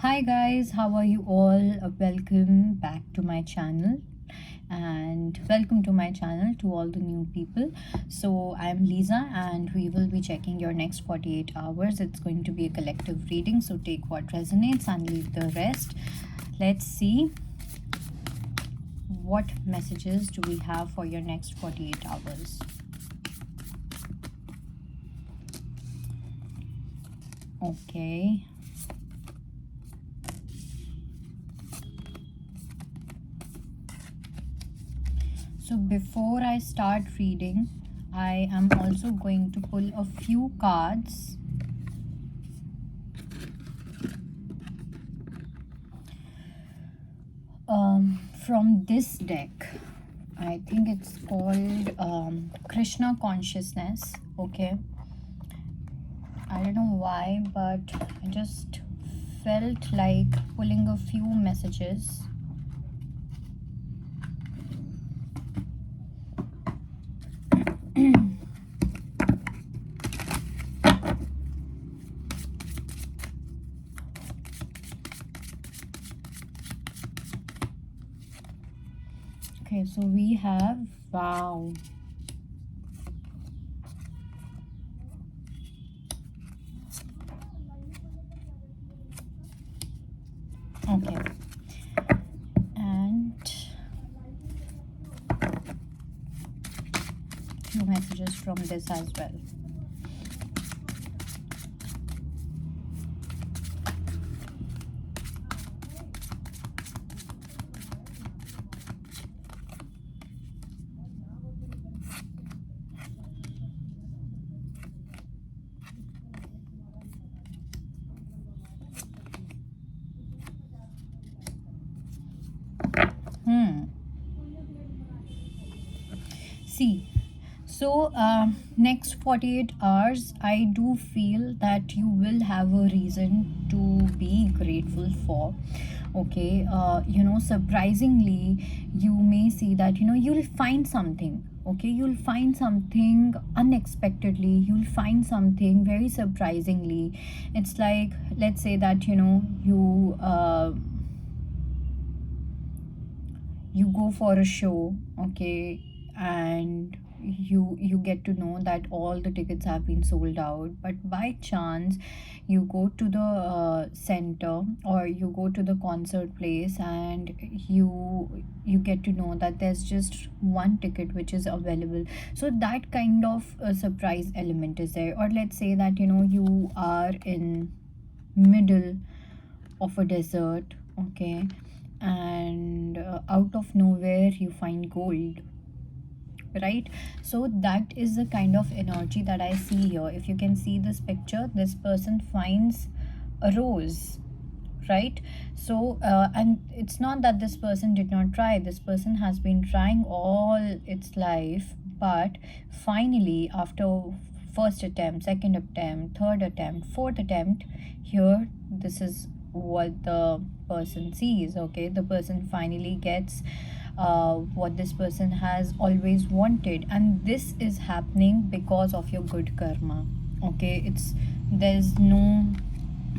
Hi guys, how are you all? Welcome back to my channel and welcome to my channel to all the new people. So I'm Lisa and we will be checking your next 48 hours. It's going to be a collective reading, so take what resonates and leave the rest. Let's see what messages do we have for your next 48 hours. Okay. So before I start reading, I am also going to pull a few cards from this deck. I think it's called Krishna Consciousness. Okay. I don't know why, but I just felt like pulling a few messages. Okay, so we have, wow. Okay. And few messages from this as well. See, so next 48 hours, I do feel that you will have a reason to be grateful for. Okay, surprisingly, you may see that, you'll find something. Okay, you'll find something unexpectedly, you'll find something very surprisingly. It's like, let's say that, you go for a show, okay, and you get to know that all the tickets have been sold out, but by chance you go to the center, or you go to the concert place, and you get to know that there's just one ticket which is available. So that kind of surprise element is there. Or let's say that you are in middle of a desert, okay, and out of nowhere you find gold, right? So that is the kind of energy that I see here. If you can see this picture, this person finds a rose, right? So and it's not that this person did not try. This person has been trying all its life, but finally, after first attempt, second attempt, third attempt, fourth attempt, here this is what the person sees. Okay, the person finally gets what this person has always wanted, and this is happening because of your good karma. Okay, there's no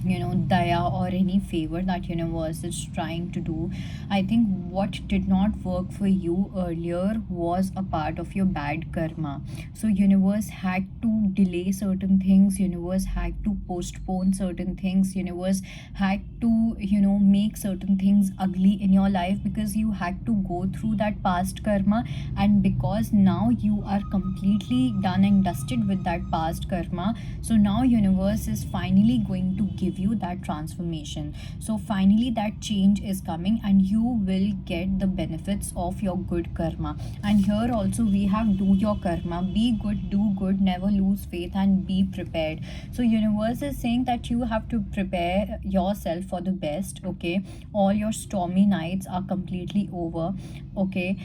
daya or any favor that universe is trying to do. I think what did not work for you earlier was a part of your bad karma. So universe had to delay certain things, universe had to postpone certain things, universe had to make certain things ugly in your life, because you had to go through that past karma. And because now you are completely done and dusted with that past karma, so now universe is finally going to give you that transformation. So finally that change is coming, and you will get the benefits of your good karma. And here also we have do your karma, be good, do good, never lose faith, and be prepared. So universe is saying that you have to prepare yourself for the best. Okay, all your stormy nights are completely over. Okay,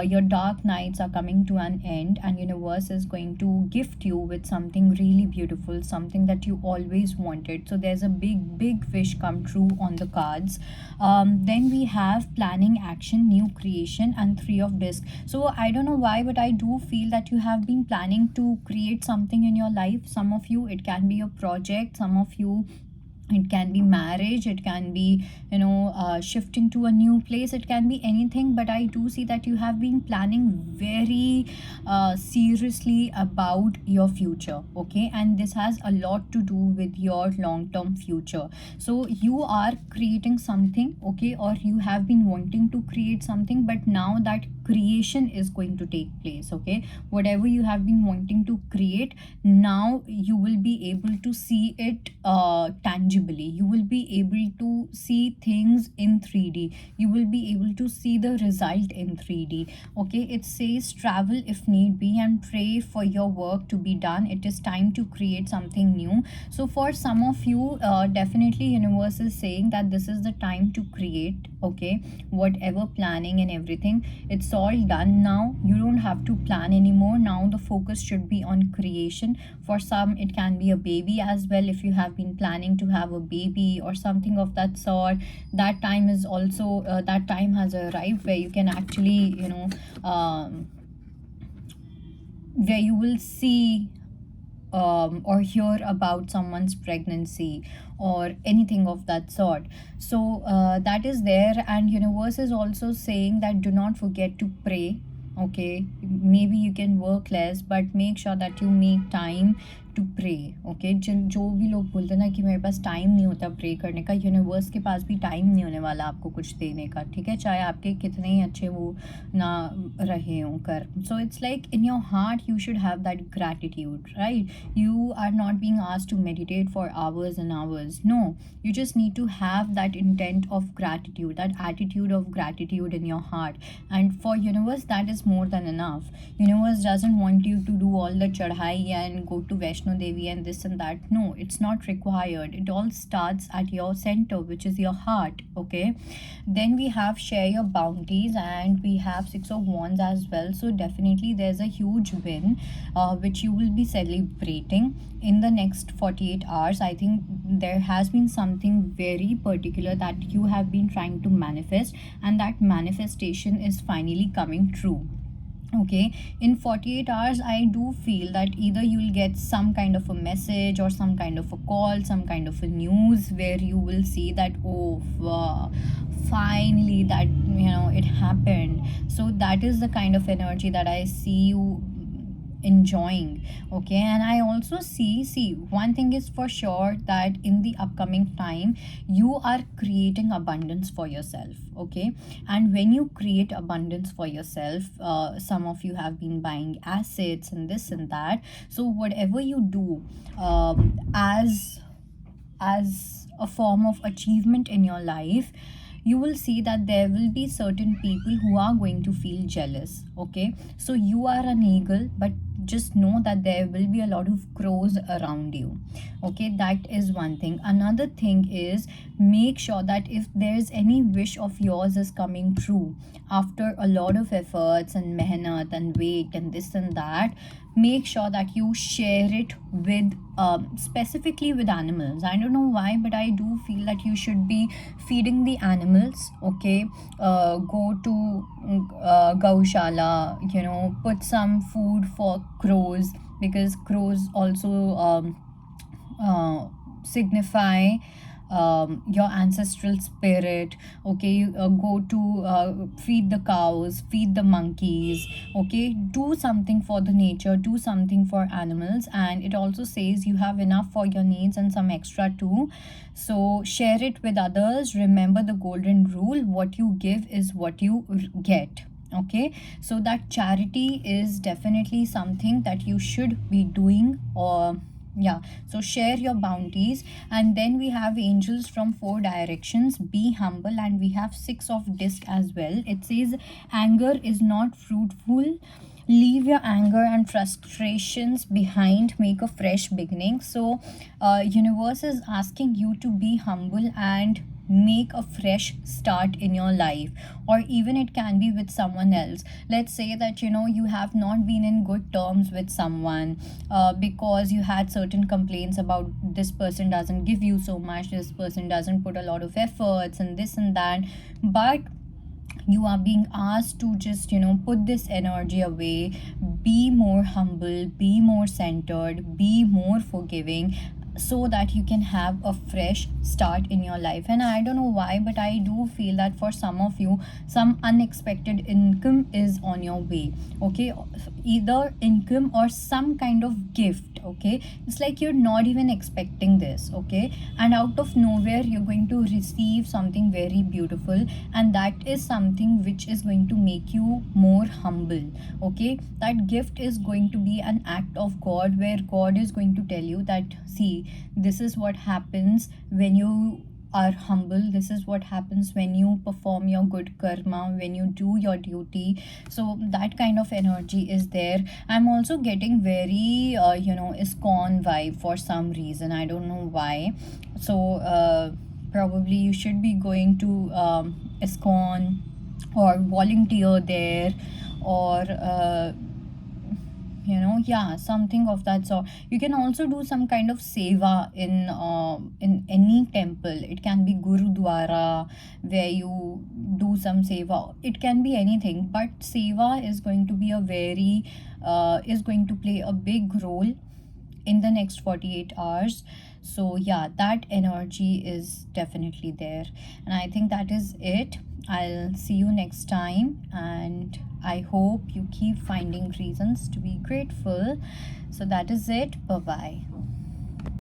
your dark nights are coming to an end, and universe is going to gift you with something really beautiful, something that you always wanted. So there's a big wish come true on the cards. Then we have planning, action, new creation, and three of disc. So I don't know why, but I do feel that you have been planning to create something in your life. Some of you, it can be a project. Some of you, It can be marriage, it can be, shifting to a new place, it can be anything. But I do see that you have been planning very seriously about your future, okay, and this has a lot to do with your long term future. So you are creating something, okay, or you have been wanting to create something, but now that creation is going to take place, okay. Whatever you have been wanting to create, now you will be able to see it tangibly. You will be able to see things in 3D. You will be able to see the result in 3D, okay. It says travel if need be and pray for your work to be done. It is time to create something new. So for some of you, definitely universe is saying that this is the time to create, okay. Whatever planning and everything, it's all done now. You don't have to plan anymore. Now the focus should be on creation. For some it can be a baby as well. If you have been planning to have a baby or something of that sort, that time is also that time has arrived where you can actually, where you will see or hear about someone's pregnancy or anything of that sort. So that is there, and universe is also saying that do not forget to pray, okay. Maybe you can work less, but make sure that you make time to pray, okay. जिन जो भी लोग बोलते हैं ना कि मेरे पास time नहीं होता प्रे करने का, यूनिवर्स के पास भी टाइम नहीं होने वाला आपको कुछ देने का, ठीक है, चाहे आपके कितने ही अच्छे वो ना रहे हों कर. So it's like in your heart you should have that gratitude, right. You are not being asked to meditate for hours and hours, no. You just need to have that intent of gratitude, that attitude of gratitude in your heart. And for universe, that is more than enough. Universe doesn't want you to do all the chadhai and go to Vaishno Devi and this and that. No, it's not required. It all starts at your center, which is your heart, okay. Then we have share your bounties, and we have Six of Wands as well. So definitely there's a huge win which you will be celebrating in the next 48 hours. I think there has been something very particular that you have been trying to manifest, and that manifestation is finally coming true, okay. In 48 hours I do feel that either you'll get some kind of a message or some kind of a call, some kind of a news where you will see that, oh wow, finally that it happened. So that is the kind of energy that I see you enjoying, okay. And I also see one thing is for sure, that in the upcoming time you are creating abundance for yourself, okay. And when you create abundance for yourself, some of you have been buying assets and this and that. So whatever you do as a form of achievement in your life, you will see that there will be certain people who are going to feel jealous, okay. So you are an eagle, but just know that there will be a lot of crows around you, okay. That is one thing. Another thing is, make sure that if there's any wish of yours is coming true after a lot of efforts and mehnat and wait and this and that, make sure that you share it with specifically with animals. I don't know why, but I do feel that you should be feeding the animals, okay. Go to gaushala, put some food for crows, because crows also signify your ancestral spirit, okay. You go to feed the cows, feed the monkeys, okay. Do something for the nature, do something for animals. And it also says you have enough for your needs and some extra too. So share it with others. Remember the golden rule: what you give is what you get, okay. So that charity is definitely something that you should be doing, or yeah. So share your bounties. And then we have angels from 4 directions: be humble. And we have 6 of disc as well. It says anger is not fruitful, leave your anger and frustrations behind, make a fresh beginning. So universe is asking you to be humble and make a fresh start in your life. Or even it can be with someone else. Let's say that you have not been in good terms with someone because you had certain complaints about this person doesn't give you so much, this person doesn't put a lot of efforts and this and that. But you are being asked to just put this energy away, be more humble, be more centered, be more forgiving. so that you can have a fresh start in your life. And I don't know why, but I do feel that for some of you, some unexpected income is on your way. Okay, either income or some kind of gift. Okay, it's like you're not even expecting this. Okay, and out of nowhere you're going to receive something very beautiful, and that is something which is going to make you more humble. Okay, that gift is going to be an act of God, where God is going to tell you that, see, this is what happens when you are humble. This is what happens when you perform your good karma, when you do your duty. So that kind of energy is there. I'm also getting very ISKCON vibe for some reason. I don't know why. So probably you should be going to ISKCON, or volunteer there, or yeah, something of that sort. You can also do some kind of seva in any temple. It can be gurudwara, where you do some seva. It can be anything, but seva is going to be a very is going to play a big role in the next 48 hours. So yeah, that energy is definitely there, and I think that is it. I'll see you next time, and I hope you keep finding reasons to be grateful. So that is it. Bye bye.